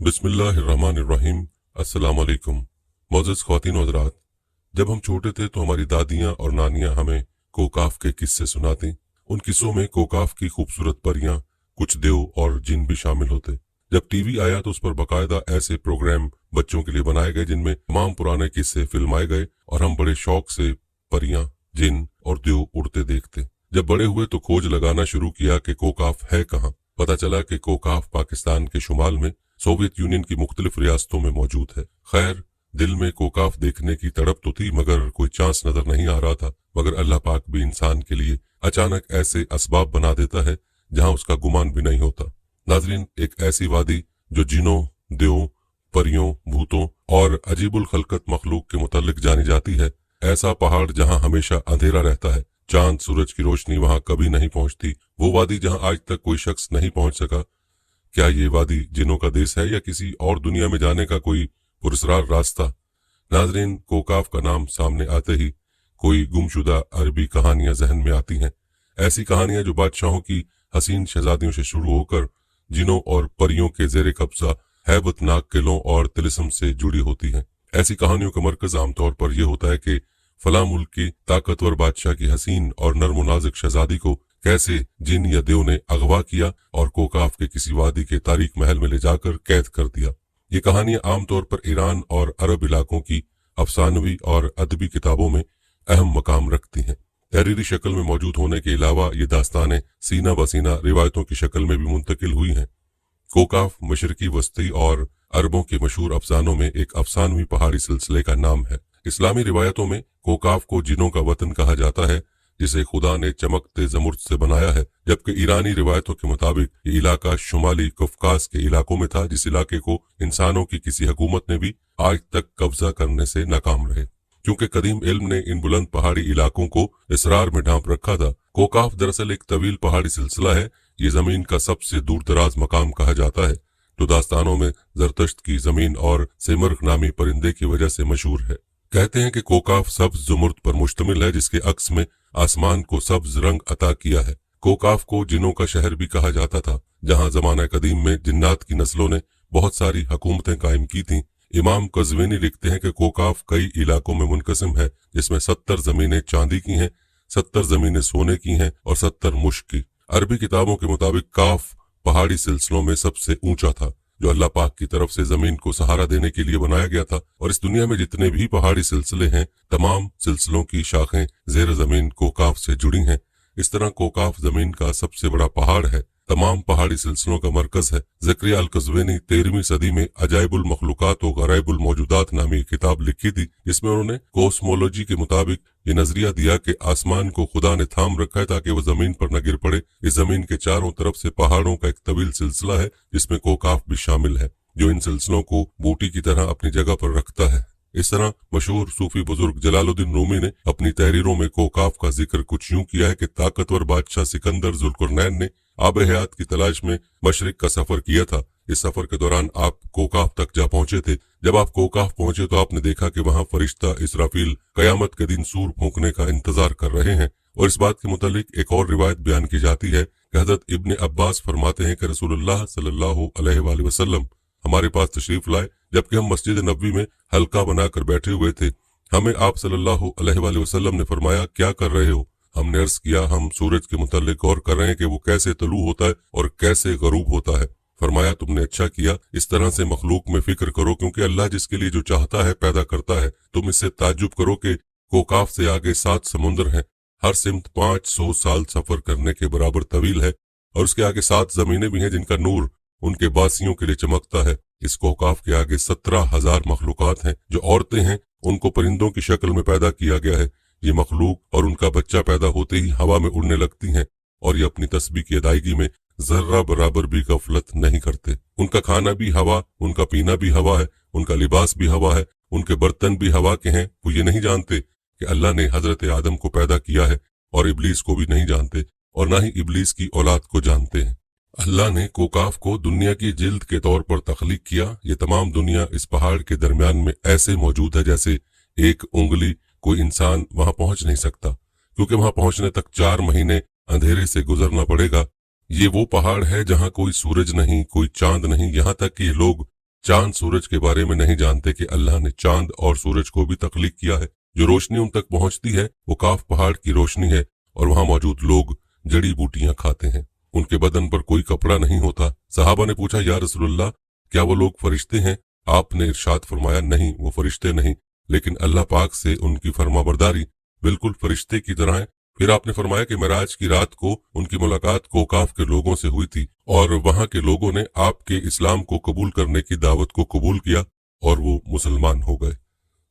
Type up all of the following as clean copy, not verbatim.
बिस्मिल्लाहिर्रहमानिर्रहीम। अस्सलाम वालेकुम। मोअज़्ज़ज़ ख़वातीन और हज़रात, जब हम छोटे थे तो हमारी दादियाँ और नानियाँ हमें कोकाफ के किस्से सुनाती। उन किस्सों में कोकाफ की खूबसूरत परियां, कुछ देव और जिन भी शामिल होते। जब टीवी आया तो उस पर बाकायदा ऐसे प्रोग्राम बच्चों के लिए बनाए गए जिनमें तमाम पुराने किस्से फिल्माए गए और हम बड़े शौक से परियां, जिन और देव उड़ते देखते। जब बड़े हुए तो खोज लगाना शुरू किया कि कोकाफ है कहाँ। पता चला कि कोकाफ पाकिस्तान के शुमाल में सोवियत यूनियन की मुख्तलिफ रियासतों में मौजूद है। खैर, दिल में कोकाफ देखने की तड़प तो थी मगर कोई चांस नजर नहीं आ रहा था। मगर अल्लाह पाक भी इंसान के लिए अचानक ऐसे असबाब बना देता है जहां उसका गुमान भी नहीं होता। नाजरीन, एक ऐसी वादी जो जिनों, देवों, परियों, भूतों और अजीबुल खलकत मखलूक के मुतल्लिक जानी जाती है। ऐसा पहाड़ जहां हमेशा अंधेरा रहता है, चांद सूरज की रोशनी वहां कभी नहीं पहुंचती। वो वादी जहां आज तक कोई शख्स नहीं पहुंच सका। क्या ये वादी जिनों का देश है या किसी और दुनिया में जाने का कोई पुरस्कार रास्ता? नाजरीन, कोकाफ का नाम सामने आते ही कोई गुमशुदा अरबी कहानियां जहन में आती हैं। ऐसी कहानियां जो बादशाहों की हसीन शहजादियों से शुरू होकर जिनों और परियों के जेर कब्जा हैबतनाक किलों और तिलिस्म से जुड़ी होती हैं। ऐसी कहानियों का मरकज आमतौर पर यह होता है कि फला मुल्क की ताकतवर बादशाह की हसीन और नर्म नाजुक शहजादी को कैसे जिन या देव ने अगवा किया और कोकाफ के किसी वादी के तारीख महल में ले जाकर कैद कर दिया। ये कहानियां आमतौर पर ईरान और अरब इलाकों की अफसानवी और अदबी किताबों में अहम मकाम रखती हैं। तहरीरी शक्ल में मौजूद होने के अलावा ये दास्तानें सीना बसीना रिवायतों की शक्ल में भी मुंतकिल हुई हैं। कोकाफ मशरकी वस्ती और अरबों के मशहूर अफसानों में एक अफसानवी पहाड़ी सिलसिले का नाम है। इस्लामी रिवायतों में कोकाफ को जिनों का वतन कहा जाता है जिसे खुदा ने चमकते जमुर्द से बनाया है, जबकि ईरानी रिवायतों के मुताबिक ये इलाका शुमाली कफकास के इलाकों में था, जिस इलाके को इंसानों की किसी हुकूमत ने भी आज तक कब्जा करने से नाकाम रहे। क्योंकि कदीम इल्म ने इन बुलंद पहाड़ी इलाकों को इसरार में ढांप रखा था। कोकाफ दरअसल एक तवील पहाड़ी सिलसिला है। ये जमीन का सबसे दूर दराज मकाम कहा जाता है, जो दास्तानों में जरतश्त की जमीन और सिमर्ग नामी परिंदे की वजह से मशहूर है। कहते हैं कि कोकाफ सब्ज जुमुर्द पर मुश्तमिल है, जिसके अक्स में आसमान को सब्ज रंग अता किया है। कोकाफ को जिनों का शहर भी कहा जाता था, जहां जमाना कदीम में जिन्नात की नस्लों ने बहुत सारी हुकूमतें कायम की थीं। इमाम कज़वीनी लिखते हैं कि कोकाफ कई इलाकों में मुनकसिम है, जिसमें 70 जमीनें चांदी की हैं, 70 जमीनें सोने की हैं और 70 मुश्क की। अरबी किताबों के मुताबिक काफ पहाड़ी सिलसिलों में सबसे ऊंचा था, जो अल्लाह पाक की तरफ से जमीन को सहारा देने के लिए बनाया गया था। और इस दुनिया में जितने भी पहाड़ी सिलसिले हैं, तमाम सिलसिलों की शाखें जेर जमीन कोकाफ से जुड़ी हैं। इस तरह कोकाफ जमीन का सबसे बड़ा पहाड़ है, तमाम पहाड़ी सिलसिलों का मरकज है। ज़करिया अल कज़वीनी 13वीं सदी में अजाइबुल मखलूकात व गराइबुल मौजूदात नामी किताब लिखी थी, जिसमें उन्होंने कोस्मोलॉजी के मुताबिक ये नजरिया दिया कि आसमान को खुदा ने थाम रखा है ताकि वह जमीन पर न गिर पड़े। इस जमीन के चारों तरफ से पहाड़ों का एक तवील सिलसिला है, जिसमें कोकाफ भी शामिल है, जो इन सिलसिलों को बूटी की तरह अपनी जगह पर रखता है। इस तरह मशहूर सूफी बुजुर्ग जलालुद्दीन रूमी ने अपनी तहरीरों में कोकाफ का जिक्र कुछ यूं किया है कि ताकतवर बादशाह सिकंदर जुल्करनैन ने आब हयात की तलाश में मशरिक का सफर किया था। इस सफर के दौरान आप कोकाफ तक जा पहुंचे थे। जब आप कोकाफ पहुंचे तो आपने देखा कि वहां फरिश्ता इसराफील कयामत के दिन सूर फूंकने का इंतजार कर रहे हैं। और इस बात के मुतालिक एक और रिवायत बयान की जाती है कि हजरत इब्ने अब्बास फरमाते हैं कि रसूलुल्लाह सल्लल्लाहु अलैहि वसल्लम हमारे पास तशरीफ लाए, जबकि हम मस्जिद नबवी में हल्का बनाकर बैठे हुए थे। हमें आप सल्लल्लाहु अलैहि वसल्लम ने फरमाया, क्या कर रहे हो? हमने अर्ज किया, हम सूरज के मुतालिक गौर कर रहे हैं कि वो कैसे तलू होता है और कैसे गरूब होता है। फरमाया, तुमने अच्छा किया, इस तरह से मखलूक में फिक्र करो, क्योंकि अल्लाह जिसके लिए जो चाहता है पैदा करता है। तुम इससे ताज्जुब करो कि कोकाफ से आगे 7 समुंदर हैं, हर सिमत 500 साल सफर करने के बराबर तवील है, और उसके आगे 7 जमीनें भी हैं जिनका नूर उनके बासियों के लिए चमकता है। इस कोकाफ के आगे 17,000 मखलूकात हैं। जो औरतें हैं उनको परिंदों की शक्ल में पैदा किया गया है। ये मखलूक और उनका बच्चा पैदा होते ही हवा में उड़ने लगती हैं और ये अपनी तस्बीह की अदायगी में जर्रा बराबर भी गफलत नहीं करते। उनका खाना भी हवा, उनका पीना भी हवा है, उनका लिबास भी हवा है, उनके बर्तन भी हवा के हैं। वो ये नहीं जानते कि अल्लाह ने हजरत आदम को पैदा किया है, और इब्लीस को भी नहीं जानते, और ना ही इब्लीस की औलाद को जानते हैं। अल्लाह ने कोकाफ को दुनिया की जिल्द के तौर पर तख्लीक किया। ये तमाम दुनिया इस पहाड़ के दरमियान में ऐसे मौजूद है जैसे एक उंगली कोई इंसान वहां पहुंच नहीं सकता, क्योंकि वहां पहुंचने तक 4 महीने अंधेरे से गुजरना पड़ेगा। ये वो पहाड़ है जहां कोई सूरज नहीं, कोई चांद नहीं, यहाँ तक कि ये लोग चांद सूरज के बारे में नहीं जानते कि अल्लाह ने चांद और सूरज को भी तख्लीक किया है। जो रोशनी उन तक पहुंचती है वो काफ पहाड़ की रोशनी है और वहां मौजूद लोग जड़ी बूटियां खाते हैं। उनके बदन पर कोई कपड़ा नहीं होता। सहाबा ने पूछा, या रसूलल्लाह, क्या वो लोग फरिश्ते हैं? आपने इरशाद फरमाया, नहीं, वो फरिश्ते नहीं, लेकिन अल्लाह पाक से उनकी फरमाबरदारी बिल्कुल फरिश्ते की तरह है। फिर आपने फरमाया कि मेराज की रात को उनकी मुलाकात कोकाफ के लोगों से हुई थी और वहां के लोगों ने आपके इस्लाम को कबूल करने की दावत को कबूल किया और वो मुसलमान हो गए।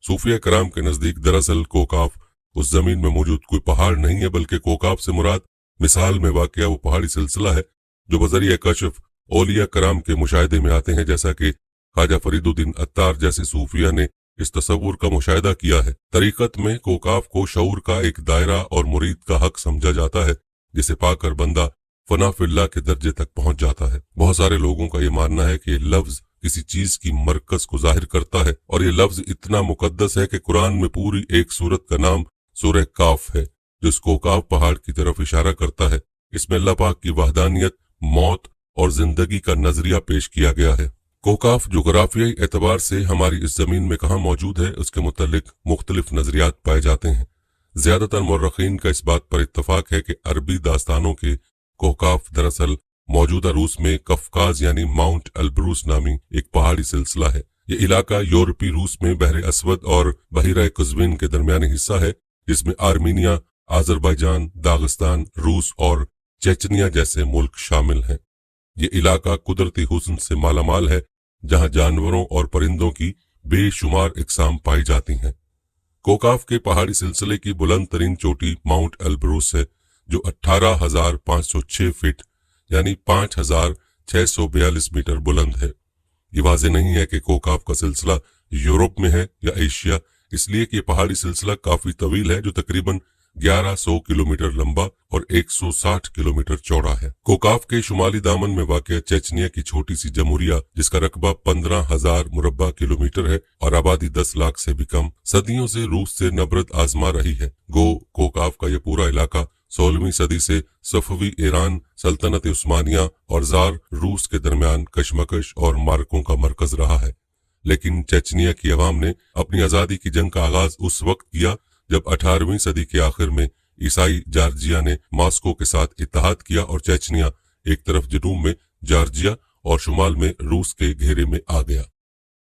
सूफिया कराम के नजदीक दरअसल कोकाफ उस जमीन में मौजूद कोई पहाड़ नहीं है, बल्कि कोकाफ से मुराद मिसाल में वाक़या वो पहाड़ी सिलसिला है जो बजरिया कशफ औलिया कराम के मुशाहिदे में आते हैं, जैसा कि ख्वाजा फरीदुद्दीन अत्तार जैसे सूफिया ने इस तसव्वुर का मुशाहिदा किया है। तरीकत में कोकाफ को शऊर का एक दायरा और मुरीद का हक समझा जाता है, जिसे पाकर बंदा फना फिल्लाह के दर्जे तक पहुंच जाता है। बहुत सारे लोगों का ये मानना है कि ये लफ्ज किसी चीज की मरकज को जाहिर करता है और ये लफ्ज इतना मुकद्दस है कि कुरान में पूरी एक सूरत का नाम सूरह काफ है, जो इस कोकाफ पहाड़ की तरफ इशारा करता है। इसमें अल्लाह पाक की वहदानियत, मौत और जिंदगी का नजरिया पेश किया गया है। कोकाफ जोग्राफियाई एतबार से हमारी इस जमीन में कहाँ मौजूद है, उसके मुतालिक मुख्तलिफ नजरियात पाए जाते हैं। ज्यादातर मुर्रखीन का इस बात पर इत्तफाक है कि अरबी दास्तानों के कोकाफ दरअसल मौजूदा रूस में कफकाज यानी माउंट एल्ब्रूस नामी एक पहाड़ी सिलसिला है। ये इलाका यूरोपी रूस में बहरे अस्वद और बहिरा कुज़्विन के दरमियानी हिस्सा है, जिसमें आर्मीनिया, आजरबाईजान, दागिस्तान, रूस और चेचनिया जैसे मुल्क शामिल हैं। ये इलाका कुदरती हुस्न से मालामाल है, जहां जानवरों और परिंदों की बेशुमार इकसाम पाई जाती हैं। कोकाफ के पहाड़ी सिलसिले की बुलंद तरीन चोटी माउंट एल्ब्रूस है, जो 18,506 फीट यानी 5,642 मीटर बुलंद है। ये वाज़ेह नहीं है कि कोकाफ का सिलसिला यूरोप में है या एशिया, इसलिए कि पहाड़ी सिलसिला काफी तवील है, जो तकरीबन 1100 किलोमीटर लंबा और 160 किलोमीटर चौड़ा है। कोकाफ के शुमाली दामन में वाक़ चेचनिया की छोटी सी जमहूरिया, जिसका रकबा 15,000 मुरब्बा किलोमीटर है और आबादी 10 लाख से भी कम, सदियों से रूस से नबरत आजमा रही है। कोकाफ का यह पूरा इलाका 16वीं सदी से सफवी ईरान, सल्तनत उस्मानिया और जार रूस के दरमियान कशमकश और मार्कों का मरकज रहा है। लेकिन चेचनिया की अवाम ने अपनी आज़ादी की जंग का आगाज उस वक्त किया जब 18वीं सदी के आखिर में ईसाई जॉर्जिया ने मॉस्को के साथ इत्तेहाद किया और चेचनिया एक तरफ जनूब में जॉर्जिया और शुमाल में रूस के घेरे में आ गया।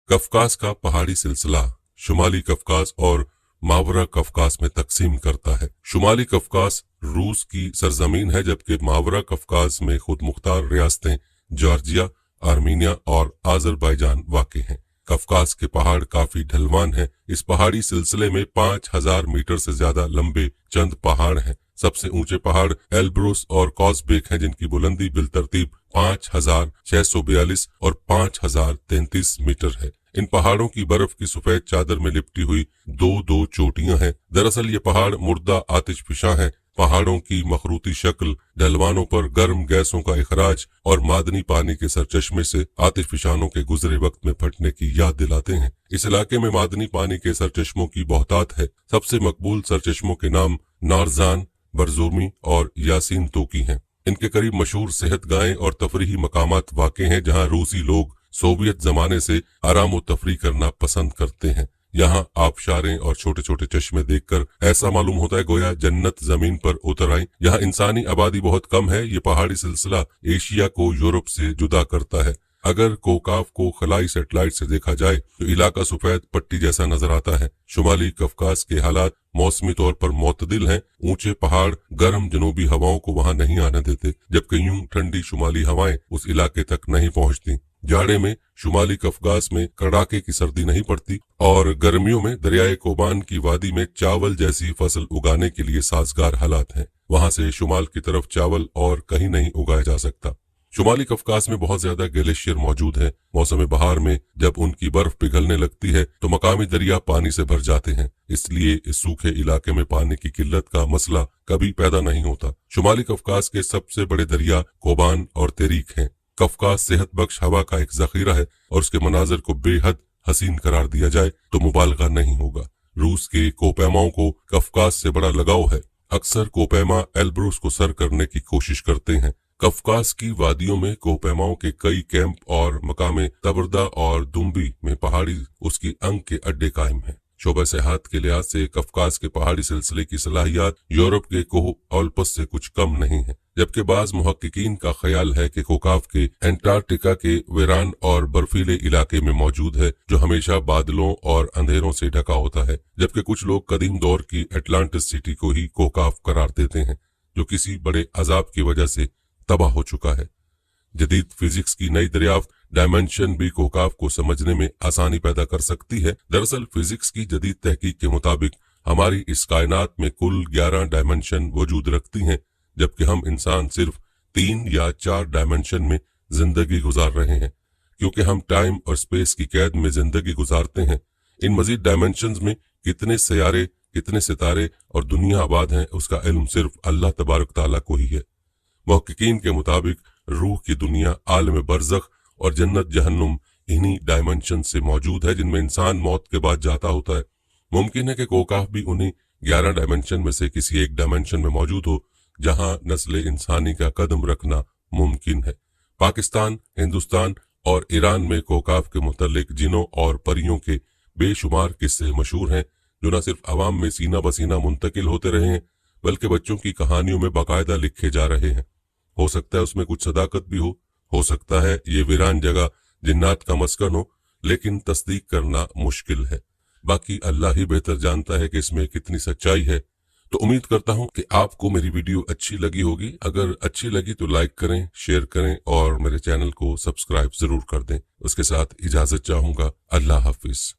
कफकास का पहाड़ी सिलसिला शुमाली कफकास और मावरा कफकास में तकसीम करता है। शुमाली कफकास रूस की सरजमीन है, जबकि मावरा कफकास में खुद मुख्तार रियासतें जॉर्जिया, आर्मीनिया और आजरबाईजान वाक़ हैं। कफकास के पहाड़ काफी ढलवान हैं। इस पहाड़ी सिलसिले में 5,000 मीटर से ज्यादा लंबे चंद पहाड़ हैं। सबसे ऊंचे पहाड़ एल्ब्रूस और कॉसबेक हैं, जिनकी बुलंदी बिलतरतीब 5,642 और 5,033 मीटर है। इन पहाड़ों की बर्फ की सफेद चादर में लिपटी हुई दो चोटियां हैं। दरअसल ये पहाड़ मुर्दा आतिशफिशा हैं। पहाड़ों की मखरूती शक्ल, ढलवानों पर गर्म गैसों का इखराज और मादनी पानी के सरचश्मे से आतिशफिशानों के गुजरे वक्त में फटने की याद दिलाते हैं। इस इलाके में मादनी पानी के सरचश्मों की बहुतात है। सबसे मकबूल सरचश्मों के नाम नारजान, बरजूमी और यासीन तोकी हैं। इनके करीब मशहूर सेहत गाहें और तफरीही मकामात वाक़ हैं, जहाँ रूसी लोग सोवियत जमाने से आराम व तफरी करना पसंद करते हैं। यहाँ आबशारें और छोटे छोटे चश्मे देखकर ऐसा मालूम होता है गोया जन्नत जमीन पर उतर आई। यहाँ इंसानी आबादी बहुत कम है। ये पहाड़ी सिलसिला एशिया को यूरोप से जुदा करता है। अगर कोकाफ को खलाई सैटेलाइट से देखा जाए तो इलाका सफेद पट्टी जैसा नजर आता है। शुमाली कफकास के हालात मौसमी तौर पर मोतदिल हैं। ऊंचे पहाड़ गर्म जनूबी हवाओं को वहां नहीं आने देते, जबकि यूं ठंडी शुमाली हवाएं उस इलाके तक नहीं पहुंचती। जाड़े में शुमाली कफकास में कड़ाके की सर्दी नहीं पड़ती और गर्मियों में दरियाए कोबान की वादी में चावल जैसी फसल उगाने के लिए साजगार हालात हैं। वहां से शुमाल की तरफ चावल और कहीं नहीं उगाया जा सकता। शुमाली कफकास में बहुत ज्यादा ग्लेशियर मौजूद हैं। मौसम बहार में जब उनकी बर्फ पिघलने लगती है तो मकामी दरिया पानी से भर जाते हैं, इसलिए इस सूखे इलाके में पानी की किल्लत का मसला कभी पैदा नहीं होता। शुमाली कफकास के सबसे बड़े दरिया कोबान और तेरीक हैं। कफकास सेहत बख्श हवा का एक जखीरा है और उसके मनाजर को बेहद हसीन करार दिया जाए तो मुबालगा नहीं होगा। रूस के कोपैमाओं को कफकास से बड़ा लगाव है। अक्सर कोपैमा एल्ब्रूस को सर करने की कोशिश करते हैं, कफकास की वादियों में कोहपेमाओं के कई कैंप और मकामे तबरदा और दुम्बी में पहाड़ी उसकी अंग के अड्डे कायम हैं। शोबा सेहत के लिहाज से कफकास के पहाड़ी सिलसिले की सलाहियत यूरोप के कोह ओल्पस से कुछ कम नहीं है, जबकि बाज मुहक्किकीन का ख्याल है कि कोकाफ के एंटार्कटिका के वीरान और बर्फीले इलाके में मौजूद है, जो हमेशा बादलों और अंधेरों से ढका होता है, जबकि कुछ लोग कदीम दौर की एटलांटिस सिटी को ही कोकाफ करार देते हैं, जो किसी बड़े अजाब की वजह से तबाह हो चुका है। जदीद फिजिक्स की नई दरियाफ्त डायमेंशन भी कोकाफ को समझने में आसानी पैदा कर सकती है। दरअसल फिजिक्स की जदीद तहकीक के मुताबिक हमारी इस कायनात में कुल 11 डायमेंशन वजूद रखती हैं, जबकि हम इंसान सिर्फ 3 या 4 डायमेंशन में जिंदगी गुजार रहे हैं, क्योंकि हम टाइम और स्पेस की कैद में जिंदगी गुजारते हैं। इन मजीद डायमेंशंस में कितने सयारे, कितने सितारे और दुनिया आबाद हैं, उसका इल्म सिर्फ अल्लाह तबारक ताला को ही है। मुहक्किकीन के मुताबिक रूह की दुनिया, आलम बरज़ख और जन्नत जहन्नुम इन्हीं डायमेंशन से मौजूद है, जिनमें इंसान मौत के बाद जाता होता है। मुमकिन है कि कोकाफ भी उन्हीं 11 डायमेंशन में से किसी एक डायमेंशन में मौजूद हो, जहां नस्ल इंसानी का कदम रखना मुमकिन है। पाकिस्तान, हिंदुस्तान और ईरान में कोकाफ के मुतल्लिक जिनों और परियों के बेशुमार किस्से मशहूर हैं, जो न सिर्फ अवाम में सीना बसीना मुंतकिल होते रहे हैं, बल्कि बच्चों की कहानियों में बाकायदा लिखे जा रहे हैं। हो सकता है उसमें कुछ सदाकत भी हो सकता है ये वीरान जगह जिन्नात का मस्कन हो, लेकिन तस्दीक करना मुश्किल है। बाकी अल्लाह ही बेहतर जानता है कि इसमें कितनी सच्चाई है। तो उम्मीद करता हूं कि आपको मेरी वीडियो अच्छी लगी होगी। अगर अच्छी लगी तो लाइक करें, शेयर करें और मेरे चैनल को सब्सक्राइब जरूर कर दें। उसके साथ इजाजत चाहूंगा। अल्लाह हाफिज।